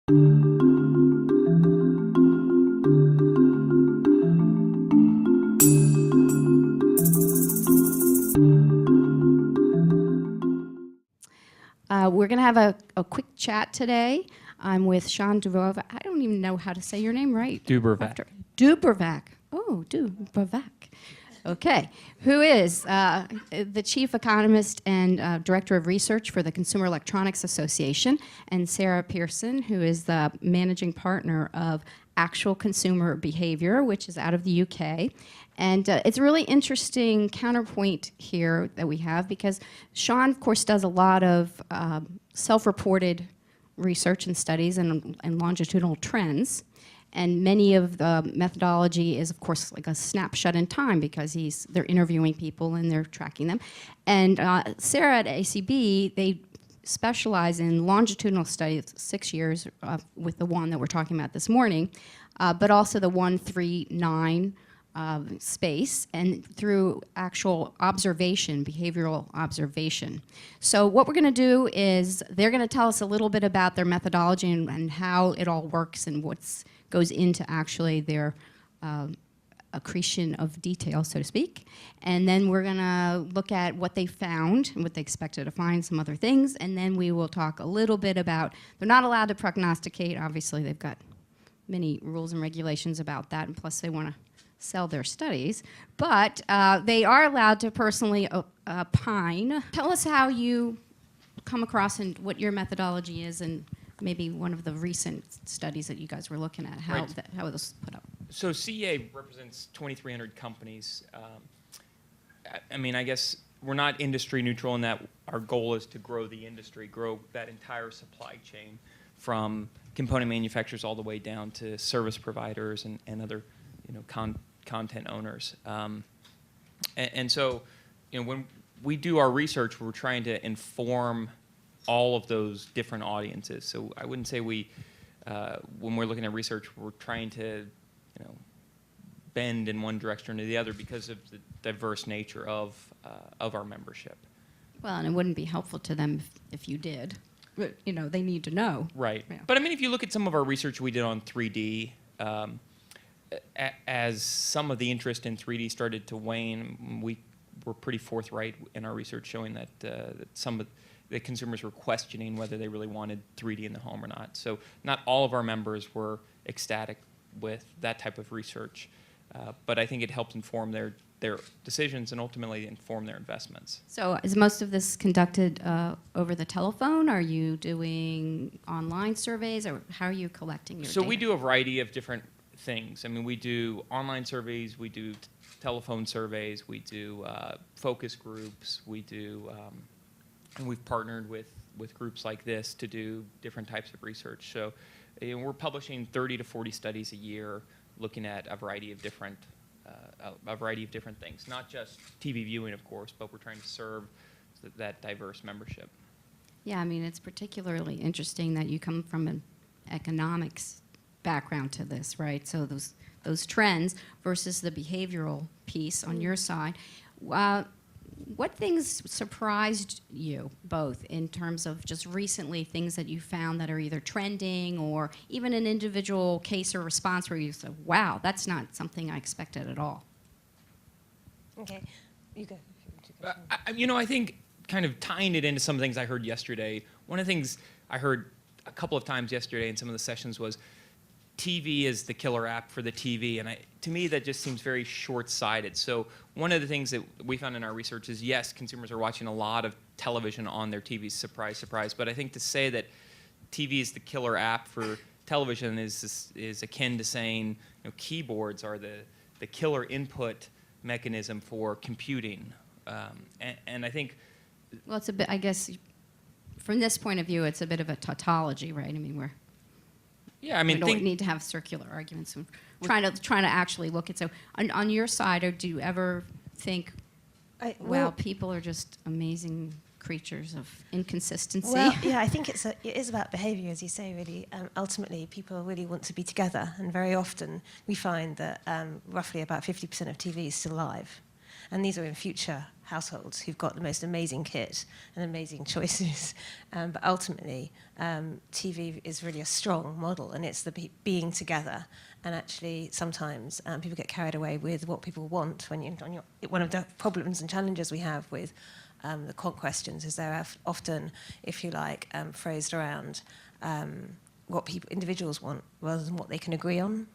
We're going to have a quick chat today. I'm with Shawn Dubravac. I don't even know how to say your name right. Dubravac. Dubravac. Oh, Dubravac. Okay. Who is the Chief Economist and Director of Research for the Consumer Electronics Association, and Sarah Pearson, who is the Managing Partner of Actual Consumer Behaviour, which is out of the UK. And it's a really interesting counterpoint here that we have, because Shawn, of course, does a lot of self-reported research and studies and longitudinal trends. And many of the methodology is, of course, like a snapshot in time, because they're interviewing people and they're tracking them. And Sarah at ACB, they specialize in longitudinal studies, 6 years with the one that we're talking about this morning, but also the 139 space, and through actual observation, behavioral observation. So what we're going to do is they're going to tell us a little bit about their methodology and how it all works and what goes into actually their accretion of detail, so to speak. And then we're going to look at what they found and what they expected to find, some other things, and then we will talk a little bit about, they're not allowed to prognosticate. Obviously, they've got many rules and regulations about that, and plus they want to sell their studies, but they are allowed to personally opine. Tell us how you come across and what your methodology is, and maybe one of the recent studies that you guys were looking at, how it was put up. So CEA represents 2,300 companies. I mean, I guess we're not industry neutral in that our goal is to grow the industry, grow that entire supply chain from component manufacturers all the way down to service providers and other, content owners. And so, when we do our research, we're trying to inform all of those different audiences. So I wouldn't say when we're looking at research, we're trying to, bend in one direction or the other because of the diverse nature of our membership. Well, and it wouldn't be helpful to them if you did. But, they need to know. Right. Yeah. But I mean, if you look at some of our research we did on 3D, as some of the interest in 3D started to wane, we were pretty forthright in our research showing that some of the consumers were questioning whether they really wanted 3D in the home or not. So not all of our members were ecstatic with that type of research, but I think it helped inform their decisions and ultimately inform their investments. So is most of this conducted over the telephone? Are you doing online surveys, or how are you collecting your data? So we do a variety of different things. I mean, we do online surveys, we do telephone surveys, we do focus groups, we do, and we've partnered with groups like this to do different types of research. So we're publishing 30 to 40 studies a year, looking at a variety of different things, not just TV viewing, of course, but we're trying to serve that diverse membership. Yeah, I mean, it's particularly interesting that you come from an economics background to this, right? So those trends versus the behavioral piece on your side. What things surprised you both in terms of just recently things that you found that are either trending or even an individual case or response where you said, wow, that's not something I expected at all? Okay, you go. I think kind of tying it into some things I heard yesterday, one of the things I heard a couple of times yesterday in some of the sessions was TV is the killer app for the TV, and to me that just seems very short-sighted. So one of the things that we found in our research is, yes, consumers are watching a lot of television on their TVs, surprise, surprise, but I think to say that TV is the killer app for television is akin to saying keyboards are the killer input mechanism for computing, and I think... Well, it's a bit, I guess, from this point of view, it's a bit of a tautology, right? I mean, we don't need to have circular arguments. We're trying to actually look at. So on your side, or do you ever think, wow, people are just amazing creatures of inconsistency? Well, yeah, I think it is about behaviour, as you say, really. Ultimately, people really want to be together, and very often we find that roughly about 50% of TV is still live. And these are in future households who've got the most amazing kit and amazing choices. But ultimately, TV is really a strong model, and it's the being together. And actually, sometimes people get carried away with what people want. One of the problems and challenges we have with the quant questions is they're often, if you like, phrased around what individuals want rather than what they can agree on.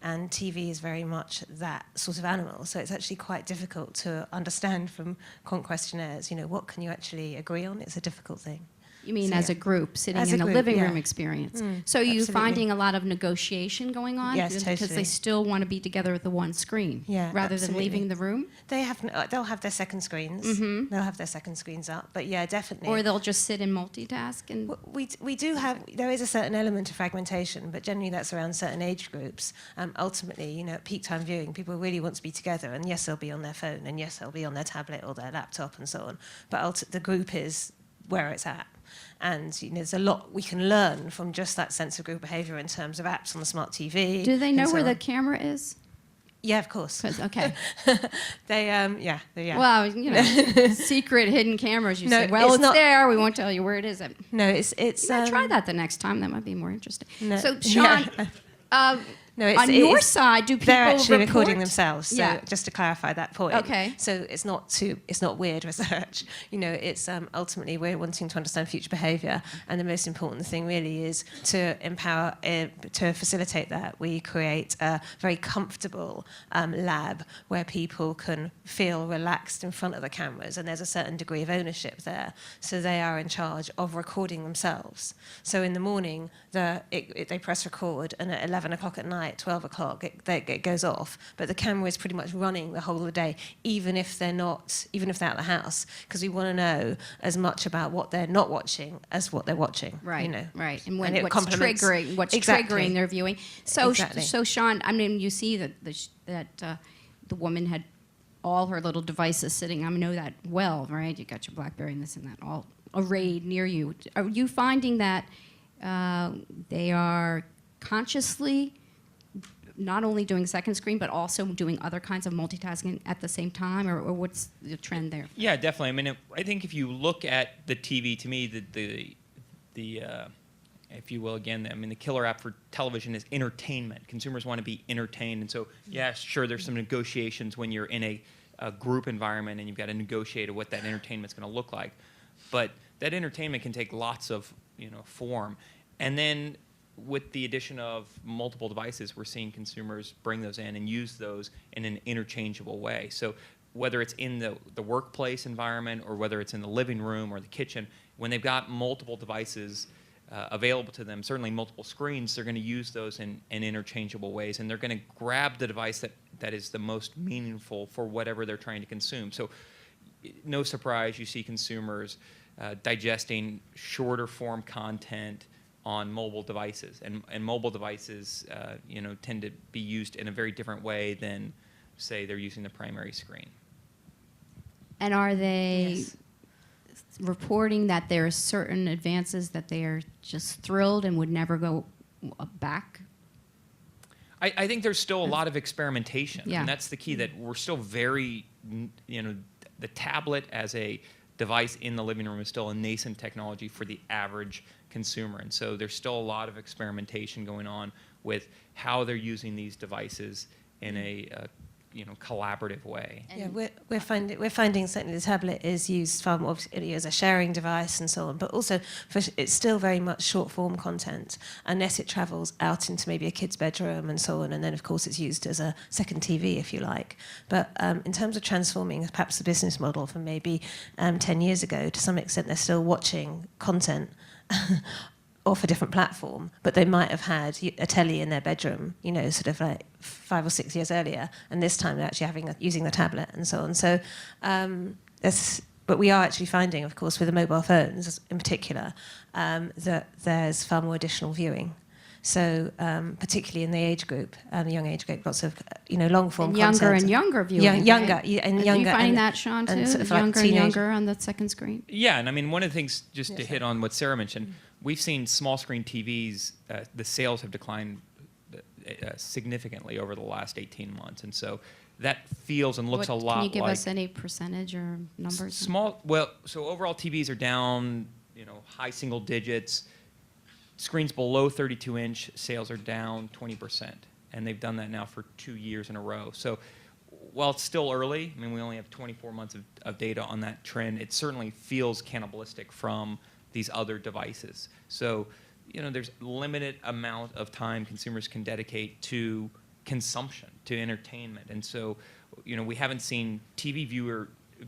And TV is very much that sort of animal. So it's actually quite difficult to understand from quant questionnaires, what can you actually agree on? It's a difficult thing. You mean So, as a group, sitting as in a a group, living yeah. room experience. So are you absolutely. finding a lot of negotiation going on? Yes, Because they totally. still want to be together at the one screen, Yeah, rather than absolutely. leaving the room? They'll have their second screens. They'll have their second screens up. But yeah, definitely. Or they'll just sit and multitask? And We do have, there is a certain element of fragmentation, but generally that's around certain age groups. Ultimately, at peak time viewing, people really want to be together, and yes, they'll be on their phone, and yes, they'll be on their tablet or their laptop and so on. But the group is where it's at. And there's a lot we can learn from just that sense of group behaviour in terms of apps on the smart TV. do they know and so where the on. camera is? Yeah, of course. 'Cause- okay. They. Well, secret hidden cameras. You No, say, well, it's it's not- there. We won't tell you where it is. No, it's. Try that the next time. That might be more interesting. No, So, Shawn, No, on your side, do people they're actually report? recording themselves. So Yeah. just to clarify that point. Okay. So it's not weird research. It's ultimately we're wanting to understand future behaviour, and the most important thing really is to empower, to facilitate that. We create a very comfortable lab where people can feel relaxed in front of the cameras, and there's a certain degree of ownership there. So they are in charge of recording themselves. So in the morning, they press record, and at 11 o'clock at night, 12 o'clock, it goes off. But the camera is pretty much running the whole of the day, even if they're out of the house, because we want to know as much about what they're not watching as what they're watching. Right, right. And it what's complements- triggering Exactly. their viewing. So, Exactly. so Shawn, I mean, you see that the woman had all her little devices sitting. I know that well, right? You got your BlackBerry and this and that all arrayed near you. Are you finding that they are consciously not only doing second screen, but also doing other kinds of multitasking at the same time, or what's the trend there? Yeah, definitely. I mean, I think if you look at the TV, to me, the if you will, again, I mean, the killer app for television is entertainment. Consumers want to be entertained, and so, yeah, sure, there's some negotiations when you're in a group environment and you've got to negotiate what that entertainment's going to look like. But that entertainment can take lots of form, and then with the addition of multiple devices, we're seeing consumers bring those in and use those in an interchangeable way. So whether it's in the workplace environment or whether it's in the living room or the kitchen, when they've got multiple devices available to them, certainly multiple screens, they're going to use those in interchangeable ways, and they're going to grab the device that is the most meaningful for whatever they're trying to consume. So no surprise, you see consumers digesting shorter form content on mobile devices, and mobile devices tend to be used in a very different way than, say, they're using the primary screen. And are they Yes. reporting that there are certain advances that they are just thrilled and would never go back? I think there's still a lot of experimentation, Yeah. and that's the key, that we're still very, the tablet as a device in the living room is still a nascent technology for the average consumer, and so there's still a lot of experimentation going on with how they're using these devices in a collaborative way. Yeah, we're finding certainly the tablet is used far more as a sharing device and so on, but also it's still very much short form content unless it travels out into maybe a kid's bedroom and so on, and then of course it's used as a second TV if you like. But in terms of transforming perhaps the business model from maybe 10 years ago, to some extent they're still watching content off a different platform, but they might have had a telly in their bedroom, sort of like 5 or 6 years earlier, and this time they're actually using the tablet and so on. So, but we are actually finding, of course, with the mobile phones in particular, that there's far more additional viewing. So, particularly in the age group, the young age group, lots of long form And content. younger and younger viewing. Younger, right? yeah, and Are younger. you finding that, Shawn, too? and sort of like Younger and teenage- younger on the second screen? Yeah, and I mean, one of the things, just to hit on what Sarah mentioned, we've seen small screen TVs, the sales have declined significantly over the last 18 months. And so that feels and looks a lot like... Can you give us any percentage or numbers? Small, well, so overall TVs are down, high single digits. Screens below 32-inch sales are down 20%. And they've done that now for 2 years in a row. So while it's still early, I mean, we only have 24 months of data on that trend, it certainly feels cannibalistic from these other devices. So, there's limited amount of time consumers can dedicate to consumption, to entertainment. And so, we haven't seen TV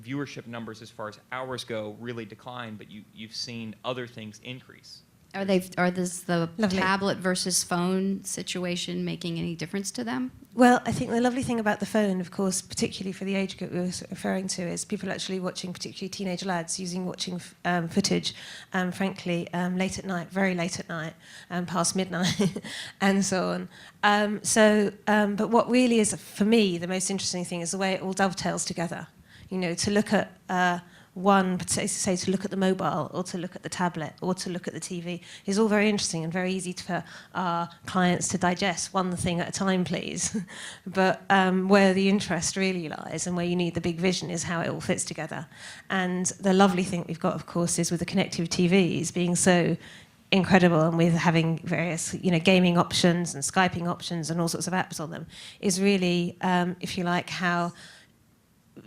viewership numbers as far as hours go really decline, but you've seen other things increase. Are this the Lovely. tablet versus phone situation making any difference to them? Well, I think the lovely thing about the phone, of course, particularly for the age group we were referring to, is people actually watching, particularly teenage lads, watching footage, frankly, late at night, very late at night, past midnight, and so on. But what really is, for me, the most interesting thing is the way it all dovetails together. To look at say to look at the mobile or to look at the tablet or to look at the TV is all very interesting and very easy for our clients to digest, one thing at a time, please. But where the interest really lies and where you need the big vision is how it all fits together. And the lovely thing we've got, of course, is with the connected TVs being so incredible and with having various gaming options and Skyping options and all sorts of apps on them, is really, if you like, how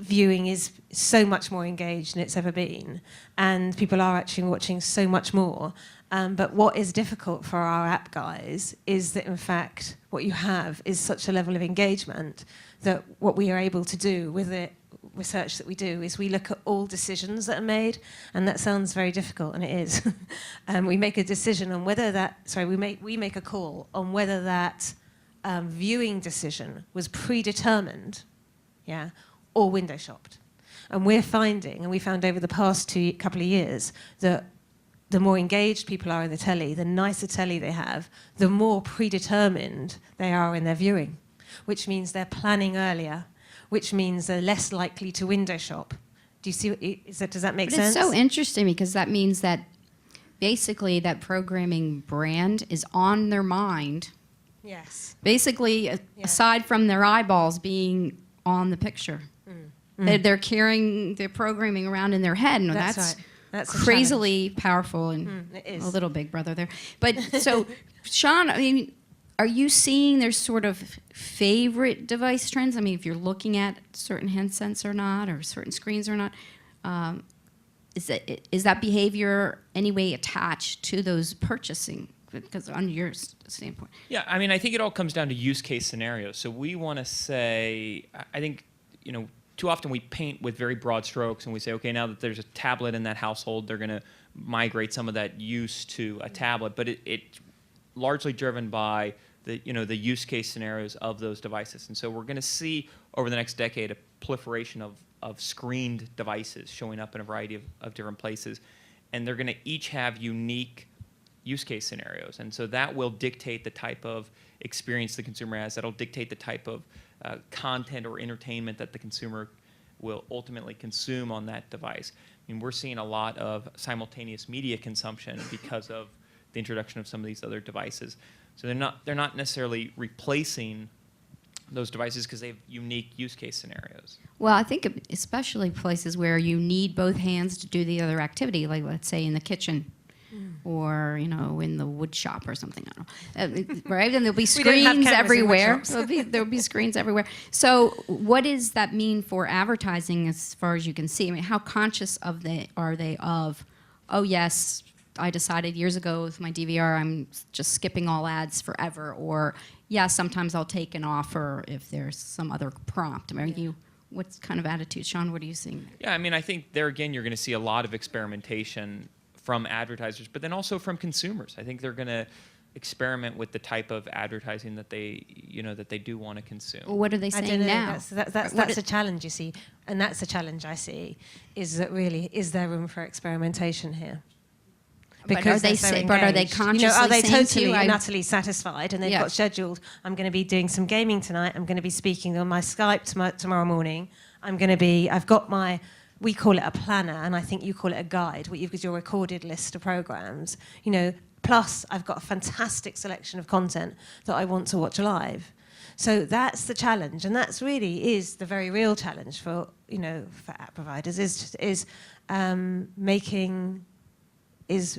viewing is so much more engaged than it's ever been, and people are actually watching so much more. But what is difficult for our app guys is that, in fact, what you have is such a level of engagement that what we are able to do with the research that we do is we look at all decisions that are made, and that sounds very difficult, and it is. We make a decision on whether that, we make a call on whether that viewing decision was predetermined, or window shopped. And we're finding, and we found over the past couple of years, that the more engaged people are in the telly, the nicer telly they have, the more predetermined they are in their viewing, which means they're planning earlier, which means they're less likely to window shop. Do you see, does that make sense? It's so interesting because that means that basically that programming brand is on their mind. Yes. Basically, aside from their eyeballs being on the picture. They're carrying their programming around in their head, and that's right. That's crazily powerful and it is. a little big brother there. But so, Shawn, I mean, are you seeing there's sort of favorite device trends? I mean, if you're looking at certain handsets or not, or certain screens or not, is that behavior anyway attached to those purchasing? Because on your standpoint. Yeah, I mean, I think it all comes down to use case scenarios. So we want to say, I think, too often we paint with very broad strokes and we say, okay, now that there's a tablet in that household, they're going to migrate some of that use to a tablet. But it's largely driven by the use case scenarios of those devices. And so we're going to see over the next decade a proliferation of screened devices showing up in a variety of different places. And they're going to each have unique use case scenarios. And so that will dictate the type of experience the consumer has. That'll dictate the type of content or entertainment that the consumer will ultimately consume on that device. I mean, we're seeing a lot of simultaneous media consumption because of the introduction of some of these other devices. So they're not necessarily replacing those devices because they have unique use case scenarios. Well, I think especially places where you need both hands to do the other activity, like let's say in the kitchen. Or in the wood shop or something. I don't know, right? And there'll be screens everywhere. There'll be screens everywhere. So, what does that mean for advertising, as far as you can see? I mean, how conscious are they of? Oh yes, I decided years ago with my DVR, I'm just skipping all ads forever. Or yeah, sometimes I'll take an offer if there's some other prompt. I mean, what kind of attitude, Shawn? What are you seeing? Yeah, I mean, I think there again, you're going to see a lot of experimentation from advertisers, but then also from consumers. I think they're going to experiment with the type of advertising that they do want to consume. Well, what are they saying now? That's a challenge, you see, and that's a challenge I see. Is that really, is there room for experimentation here? Because are they consciously are they saying totally to you, and utterly satisfied, and they've got scheduled, I'm going to be doing some gaming tonight, I'm going to be speaking on my Skype tomorrow morning, I've got my, we call it a planner, and I think you call it a guide, because your recorded list of programs, Plus, I've got a fantastic selection of content that I want to watch live. So that's the challenge, and that's really is the very real challenge for app providers is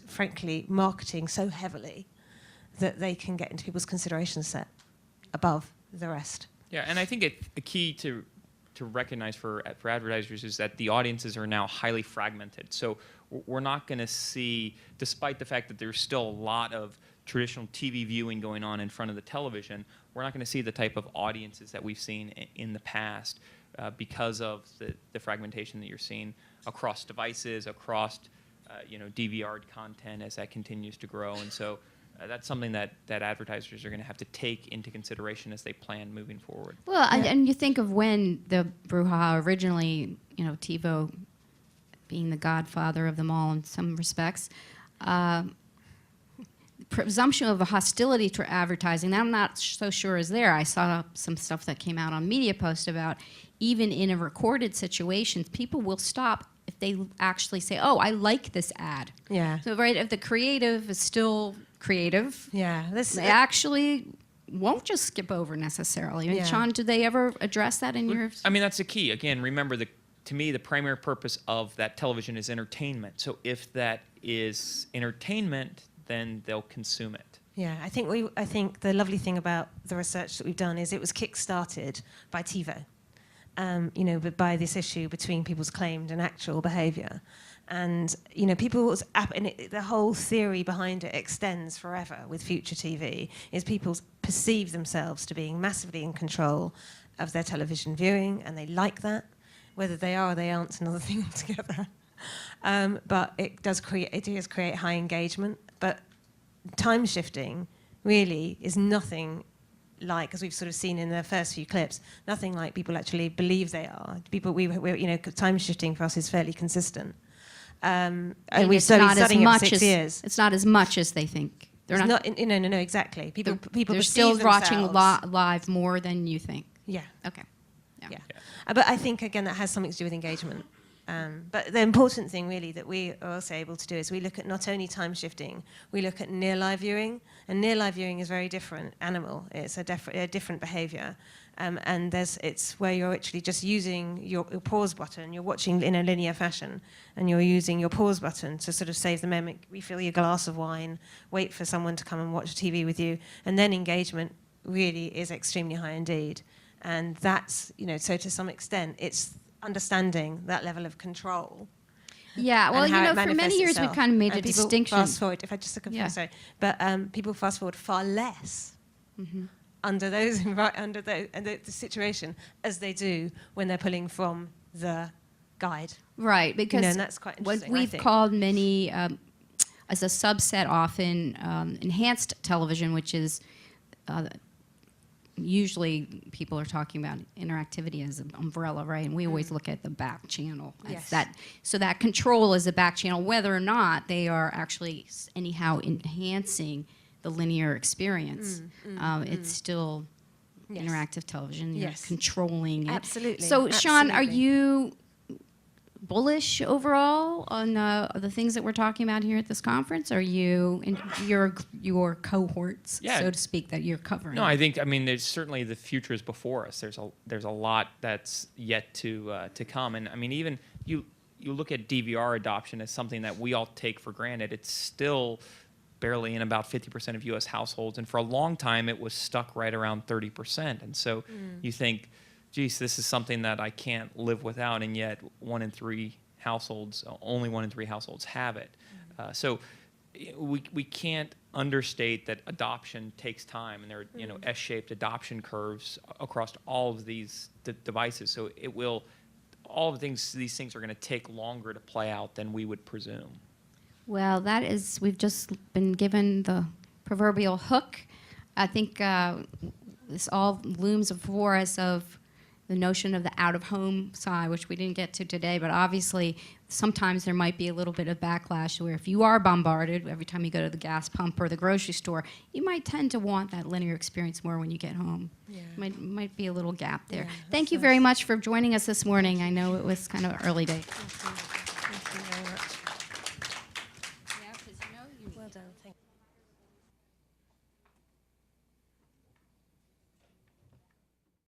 frankly marketing so heavily that they can get into people's consideration set above the rest. Yeah, and I think a key to recognize for advertisers is that the audiences are now highly fragmented. So we're not going to see, despite the fact that there's still a lot of traditional TV viewing going on in front of the television, we're not going to see the type of audiences that we've seen in the past because of the fragmentation that you're seeing across devices, across DVR'd content as that continues to grow. And so that's something that advertisers are going to have to take into consideration as they plan moving forward. Well, and you think of when the brouhaha originally, TiVo being the godfather of them all in some respects, presumption of a hostility to advertising, that I'm not so sure is there. I saw some stuff that came out on Media Post about even in a recorded situation, people will stop if they actually say, oh, I like this ad. Yeah. So, right, if the creative is still creative, they actually won't just skip over necessarily. I mean, Shawn, did they ever address that in your... I mean, that's the key. Again, remember, to me, the primary purpose of that television is entertainment. So if that is entertainment, then they'll consume it. Yeah, I think the lovely thing about the research that we've done is it was kick-started by TiVo, but by this issue between people's claimed and actual behaviour. And, the whole theory behind it extends forever with future TV, is people perceive themselves to being massively in control of their television viewing, and they like that. Whether they are or they aren't, another thing altogether. But it does create high engagement. But time shifting really is nothing like, as we've sort of seen in the first few clips, nothing like people actually believe they are. Time shifting for us is fairly consistent. And we've studied it for 6 years. It's not as much as they think. No, exactly. People they're still watching live more than you think. Yeah. Okay. Yeah. But I think, again, that has something to do with engagement. But the important thing, really, that we are also able to do is we look at not only time shifting, we look at near live viewing. And near live viewing is a very different animal. It's a different behaviour. And it's where you're actually just using your pause button. You're watching in a linear fashion, and you're using your pause button to sort of save the moment, refill your glass of wine, wait for someone to come and watch TV with you. And then engagement really is extremely high indeed. And that's, so to some extent, it's understanding that level of control. Yeah, well, for many years we kind of made a distinction. Fast forward, if I just look at sorry, but people fast forward far less under the situation as they do when they're pulling from the guide. Right, because and that's quite interesting. What we've called many, as a subset often, enhanced television, which is usually people are talking about interactivity as an umbrella, right? And we always look at the back channel. Yes. So that control is a back channel, whether or not they are actually anyhow enhancing the linear experience. It's still interactive television. You're controlling it. Absolutely. So, Shawn, are you bullish overall on the things that we're talking about here at this conference? Are you in your cohorts, so to speak, that you're covering? No, there's certainly the future is before us. There's a lot that's yet to come, and even you look at DVR adoption as something that we all take for granted. It's still barely in about 50% of U.S. households, and for a long time it was stuck right around 30%. And so you think, geez, this is something that I can't live without, and yet only 1 in 3 households have it. So we can't understate that adoption takes time, and there are S-shaped adoption curves across all of these devices. So these things are going to take longer to play out than we would presume. Well, we've just been given the proverbial hook. I think this all looms before us of the notion of the out-of-home side, which we didn't get to today, but obviously sometimes there might be a little bit of backlash where if you are bombarded every time you go to the gas pump or the grocery store, you might tend to want that linear experience more when you get home. Yeah. Might be a little gap there. Thank you very much for joining us this morning. I know it was kind of an early day.